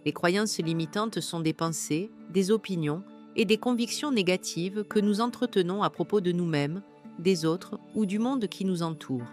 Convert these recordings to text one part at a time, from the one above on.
Les croyances limitantes sont des pensées, des opinions et des convictions négatives que nous entretenons à propos de nous-mêmes, des autres ou du monde qui nous entoure.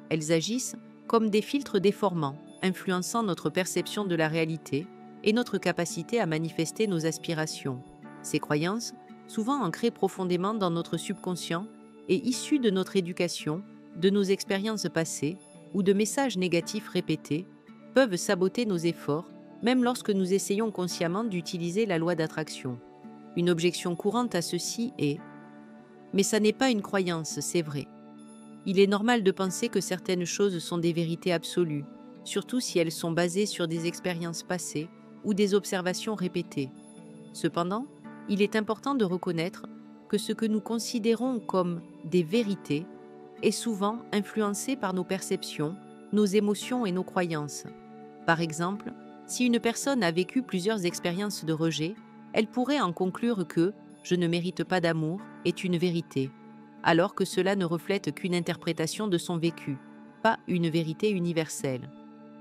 Elles agissent comme des filtres déformants, influençant notre perception de la réalité et notre capacité à manifester nos aspirations. Ces croyances, souvent ancrées profondément dans notre subconscient et issues de notre éducation, de nos expériences passées ou de messages négatifs répétés, peuvent saboter nos efforts, même lorsque nous essayons consciemment d'utiliser la loi d'attraction. Une objection courante à ceci est « Mais ça n'est pas une croyance, c'est vrai ». Il est normal de penser que certaines choses sont des vérités absolues, surtout si elles sont basées sur des expériences passées ou des observations répétées. Cependant, il est important de reconnaître que ce que nous considérons comme des vérités est souvent influencé par nos perceptions, nos émotions et nos croyances. Par exemple, si une personne a vécu plusieurs expériences de rejet, elle pourrait en conclure que « je ne mérite pas d'amour » est une vérité, alors que cela ne reflète qu'une interprétation de son vécu, pas une vérité universelle.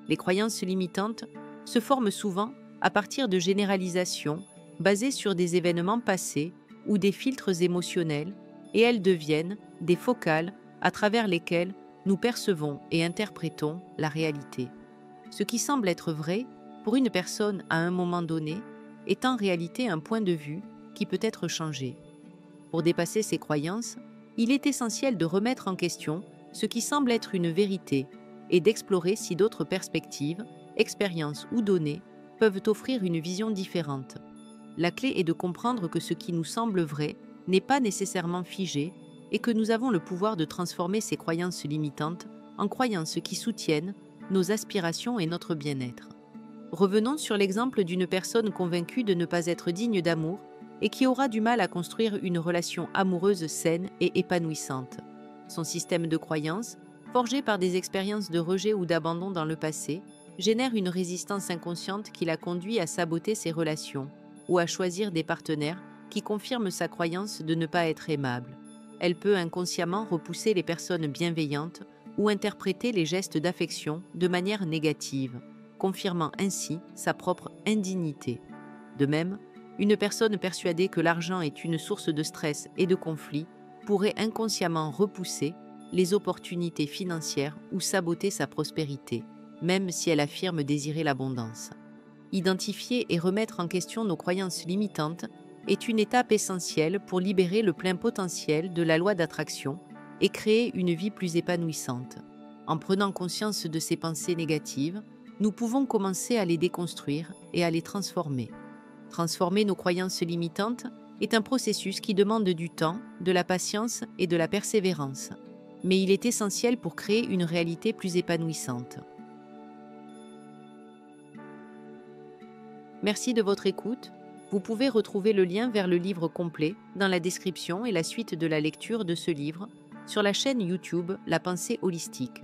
Les croyances limitantes se forment souvent à partir de généralisations basées sur des événements passés ou des filtres émotionnels, et elles deviennent des focales à travers lesquelles nous percevons et interprétons la réalité. Ce qui semble être vrai pour une personne à un moment donné est en réalité un point de vue qui peut être changé. Pour dépasser ces croyances, il est essentiel de remettre en question ce qui semble être une vérité et d'explorer si d'autres perspectives, expériences ou données peuvent offrir une vision différente. La clé est de comprendre que ce qui nous semble vrai n'est pas nécessairement figé et que nous avons le pouvoir de transformer ces croyances limitantes en croyances qui soutiennent nos aspirations et notre bien-être. Revenons sur l'exemple d'une personne convaincue de ne pas être digne d'amour et qui aura du mal à construire une relation amoureuse saine et épanouissante. Son système de croyances, forgé par des expériences de rejet ou d'abandon dans le passé, génère une résistance inconsciente qui la conduit à saboter ses relations ou à choisir des partenaires qui confirment sa croyance de ne pas être aimable. Elle peut inconsciemment repousser les personnes bienveillantes ou interpréter les gestes d'affection de manière négative, confirmant ainsi sa propre indignité. De même, une personne persuadée que l'argent est une source de stress et de conflit pourrait inconsciemment repousser les opportunités financières ou saboter sa prospérité, même si elle affirme désirer l'abondance. Identifier et remettre en question nos croyances limitantes est une étape essentielle pour libérer le plein potentiel de la loi d'attraction et créer une vie plus épanouissante. En prenant conscience de ces pensées négatives, nous pouvons commencer à les déconstruire et à les transformer. Transformer nos croyances limitantes est un processus qui demande du temps, de la patience et de la persévérance, mais il est essentiel pour créer une réalité plus épanouissante. Merci de votre écoute. Vous pouvez retrouver le lien vers le livre complet dans la description et la suite de la lecture de ce livre sur la chaîne YouTube La Pensée Holistique.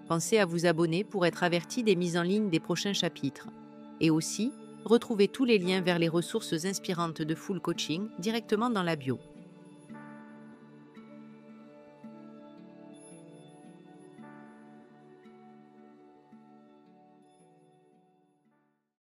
Pensez à vous abonner pour être averti des mises en ligne des prochains chapitres. Et aussi, retrouvez tous les liens vers les ressources inspirantes de Full Coaching directement dans la bio.